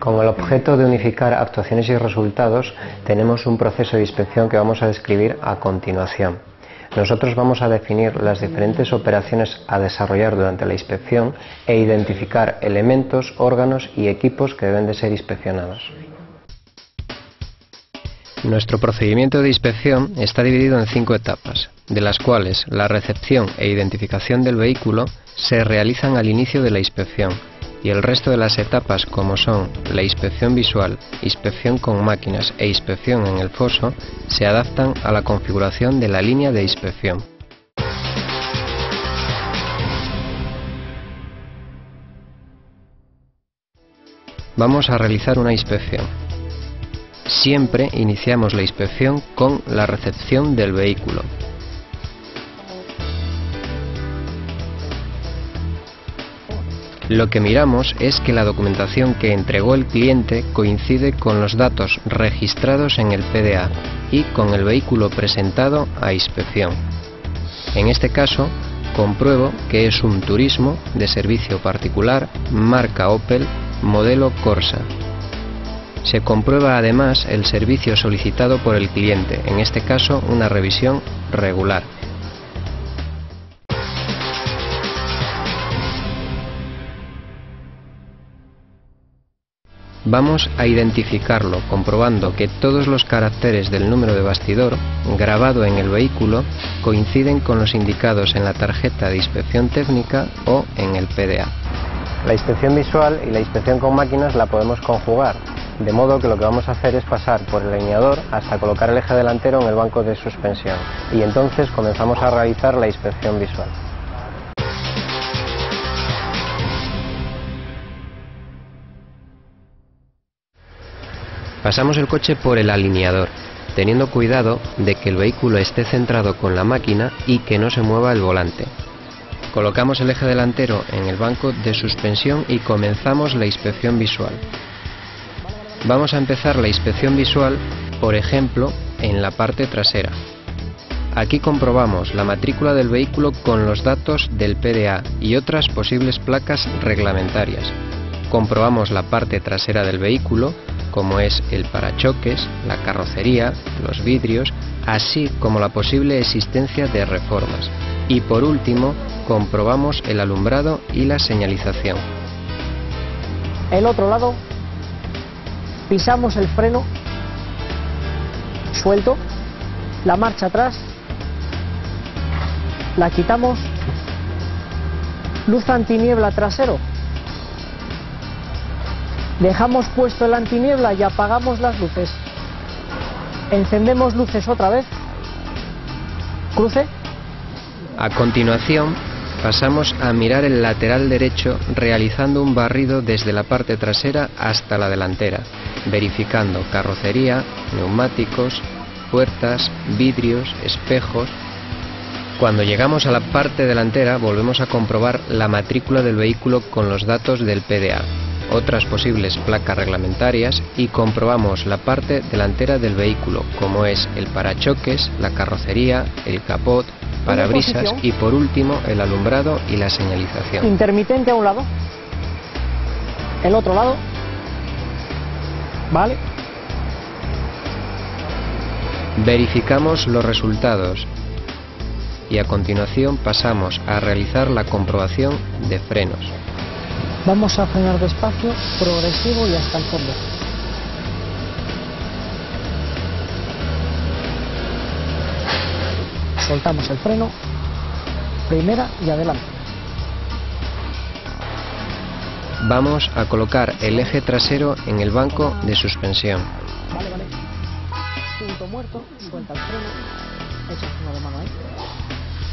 Con el objeto de unificar actuaciones y resultados, tenemos un proceso de inspección que vamos a describir a continuación. Nosotros vamos a definir las diferentes operaciones a desarrollar durante la inspección e identificar elementos, órganos y equipos que deben de ser inspeccionados. Nuestro procedimiento de inspección está dividido en 5 etapas, de las cuales la recepción e identificación del vehículo se realizan al inicio de la inspección, y el resto de las etapas, como son la inspección visual, inspección con máquinas e inspección en el foso, se adaptan a la configuración de la línea de inspección. Vamos a realizar una inspección. Siempre iniciamos la inspección con la recepción del vehículo. Lo que miramos es que la documentación que entregó el cliente coincide con los datos registrados en el PDA y con el vehículo presentado a inspección. En este caso, compruebo que es un Turismo de servicio particular, marca Opel, modelo Corsa. Se comprueba además el servicio solicitado por el cliente, en este caso una revisión regular. Vamos a identificarlo comprobando que todos los caracteres del número de bastidor grabado en el vehículo coinciden con los indicados en la tarjeta de inspección técnica o en el PDA. La inspección visual y la inspección con máquinas la podemos conjugar, de modo que lo que vamos a hacer es pasar por el alineador hasta colocar el eje delantero en el banco de suspensión y entonces comenzamos a realizar la inspección visual. Pasamos el coche por el alineador, teniendo cuidado de que el vehículo esté centrado con la máquina y que no se mueva el volante. Colocamos el eje delantero en el banco de suspensión y comenzamos la inspección visual. Vamos a empezar la inspección visual, por ejemplo, en la parte trasera. Aquí comprobamos la matrícula del vehículo con los datos del PDA y otras posibles placas reglamentarias. Comprobamos la parte trasera del vehículo, como es el parachoques, la carrocería, los vidrios, así como la posible existencia de reformas. Y por último, comprobamos el alumbrado y la señalización. El otro lado, pisamos el freno suelto, la marcha atrás, la quitamos, luz antiniebla trasero. Dejamos puesto el antiniebla y apagamos las luces. Encendemos luces otra vez. Cruce. A continuación, pasamos a mirar el lateral derecho realizando un barrido desde la parte trasera hasta la delantera, verificando carrocería, neumáticos, puertas, vidrios, espejos. Cuando llegamos a la parte delantera, volvemos a comprobar la matrícula del vehículo con los datos del PDA, otras posibles placas reglamentarias y comprobamos la parte delantera del vehículo, como es el parachoques, la carrocería, el capot, parabrisas y por último el alumbrado y la señalización. Intermitente a un lado, el otro lado, ¿vale? Verificamos los resultados y a continuación pasamos a realizar la comprobación de frenos. Vamos a frenar despacio, progresivo y hasta el fondo. Soltamos el freno, primera y adelante. Vamos a colocar el eje trasero en el banco de suspensión. Vale. Punto muerto, suelta el freno, echa el freno de mano ahí.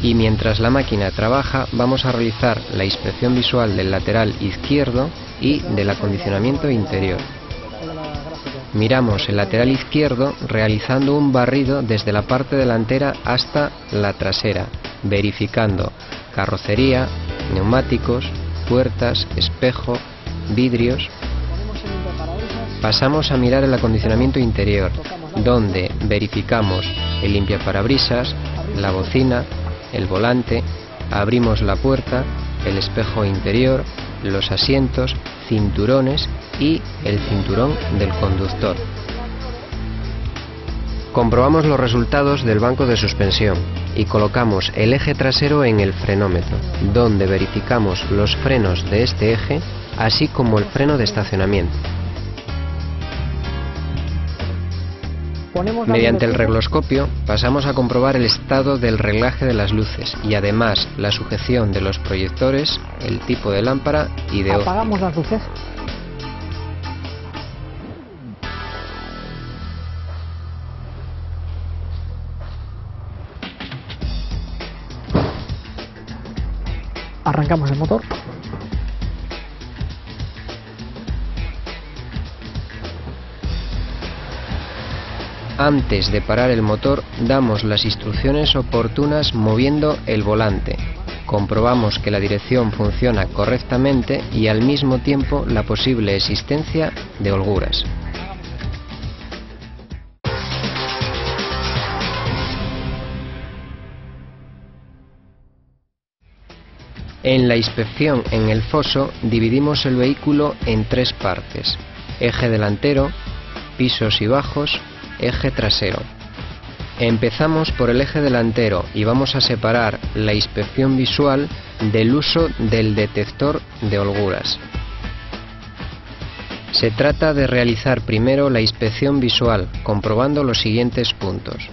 Y mientras la máquina trabaja, vamos a realizar la inspección visual del lateral izquierdo y del acondicionamiento interior. Miramos el lateral izquierdo realizando un barrido desde la parte delantera hasta la trasera, verificando carrocería, neumáticos, puertas, espejo, vidrios. Pasamos a mirar el acondicionamiento interior, donde verificamos el limpiaparabrisas, la bocina, el volante, abrimos la puerta, el espejo interior, los asientos, cinturones y el cinturón del conductor. Comprobamos los resultados del banco de suspensión y colocamos el eje trasero en el frenómetro, donde verificamos los frenos de este eje, así como el freno de estacionamiento. Mediante el regloscopio pasamos a comprobar el estado del reglaje de las luces y además la sujeción de los proyectores, el tipo de lámpara y de ojo. Apagamos las luces. Arrancamos el motor. Antes de parar el motor, damos las instrucciones oportunas moviendo el volante. Comprobamos que la dirección funciona correctamente y al mismo tiempo la posible existencia de holguras. En la inspección en el foso dividimos el vehículo en tres partes: eje delantero, pisos y bajos, eje trasero. Empezamos por el eje delantero y vamos a separar la inspección visual del uso del detector de holguras. Se trata de realizar primero la inspección visual, comprobando los siguientes puntos: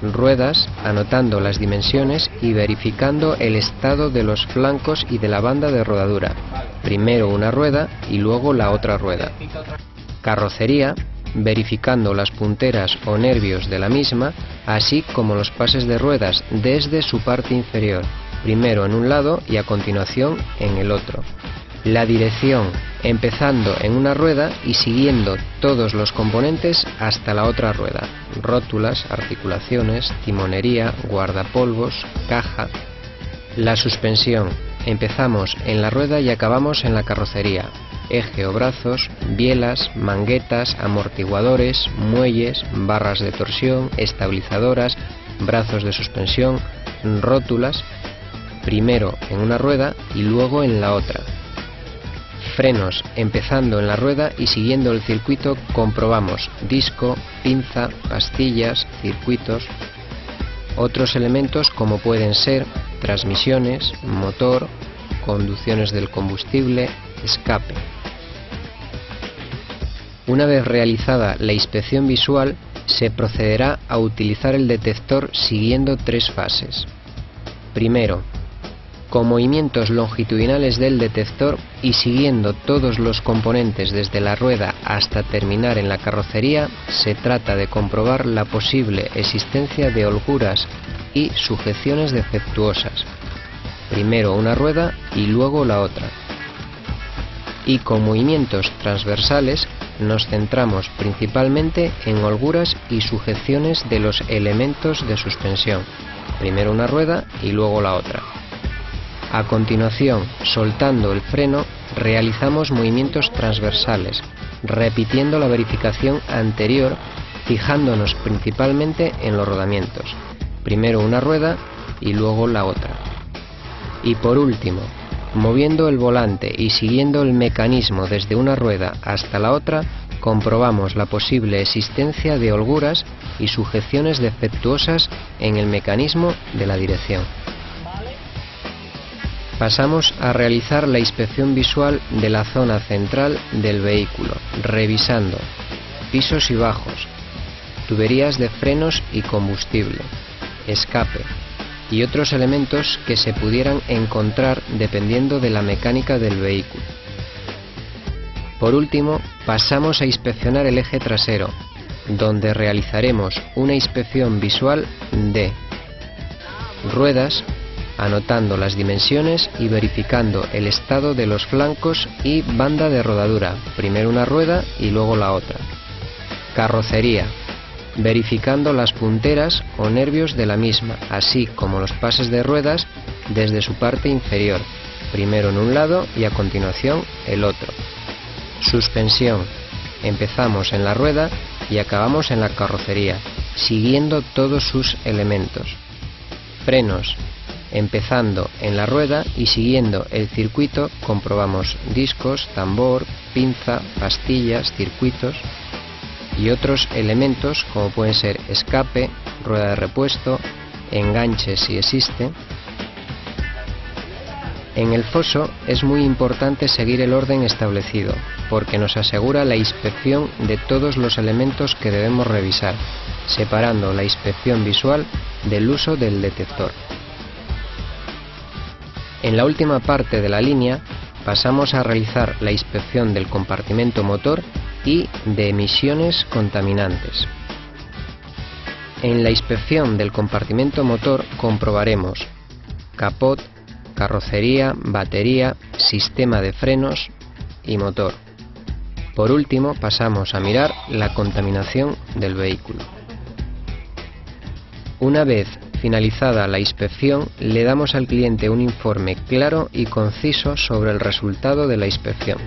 ruedas, anotando las dimensiones y verificando el estado de los flancos y de la banda de rodadura, primero una rueda y luego la otra rueda. Carrocería, verificando las punteras o nervios de la misma, así como los pases de ruedas desde su parte inferior, primero en un lado y a continuación en el otro. La dirección, empezando en una rueda y siguiendo todos los componentes hasta la otra rueda: rótulas, articulaciones, timonería, guardapolvos, caja. La suspensión, empezamos en la rueda y acabamos en la carrocería: eje o brazos, bielas, manguetas, amortiguadores, muelles, barras de torsión, estabilizadoras, brazos de suspensión, rótulas, primero en una rueda y luego en la otra. Frenos, empezando en la rueda y siguiendo el circuito comprobamos disco, pinza, pastillas, circuitos. Otros elementos como pueden ser transmisiones, motor, conducciones del combustible, escape. Una vez realizada la inspección visual, se procederá a utilizar el detector siguiendo tres fases. Primero, con movimientos longitudinales del detector y siguiendo todos los componentes desde la rueda hasta terminar en la carrocería, se trata de comprobar la posible existencia de holguras y sujeciones defectuosas, primero una rueda y luego la otra. Y con movimientos transversales nos centramos principalmente en holguras y sujeciones de los elementos de suspensión, primero una rueda y luego la otra. A continuación, soltando el freno, realizamos movimientos transversales, repitiendo la verificación anterior, fijándonos principalmente en los rodamientos, primero una rueda y luego la otra. Y por último, moviendo el volante y siguiendo el mecanismo desde una rueda hasta la otra, comprobamos la posible existencia de holguras y sujeciones defectuosas en el mecanismo de la dirección. Pasamos a realizar la inspección visual de la zona central del vehículo, revisando pisos y bajos, tuberías de frenos y combustible, escape y otros elementos que se pudieran encontrar dependiendo de la mecánica del vehículo. Por último, pasamos a inspeccionar el eje trasero, donde realizaremos una inspección visual de ruedas, anotando las dimensiones y verificando el estado de los flancos y banda de rodadura, primero una rueda y luego la otra. Carrocería, verificando las punteras o nervios de la misma, así como los pases de ruedas desde su parte inferior, primero en un lado y a continuación el otro. Suspensión, empezamos en la rueda y acabamos en la carrocería, siguiendo todos sus elementos. Frenos, Empezando en la rueda y siguiendo el circuito comprobamos discos, tambor, pinza, pastillas, circuitos y otros elementos como pueden ser escape, rueda de repuesto, enganche si existe. En el foso es muy importante seguir el orden establecido porque nos asegura la inspección de todos los elementos que debemos revisar, separando la inspección visual del uso del detector. En la última parte de la línea pasamos a realizar la inspección del compartimento motor y de emisiones contaminantes. En la inspección del compartimento motor comprobaremos capot, carrocería, batería, sistema de frenos y motor. Por último pasamos a mirar la contaminación del vehículo. Una vez finalizada la inspección, le damos al cliente un informe claro y conciso sobre el resultado de la inspección.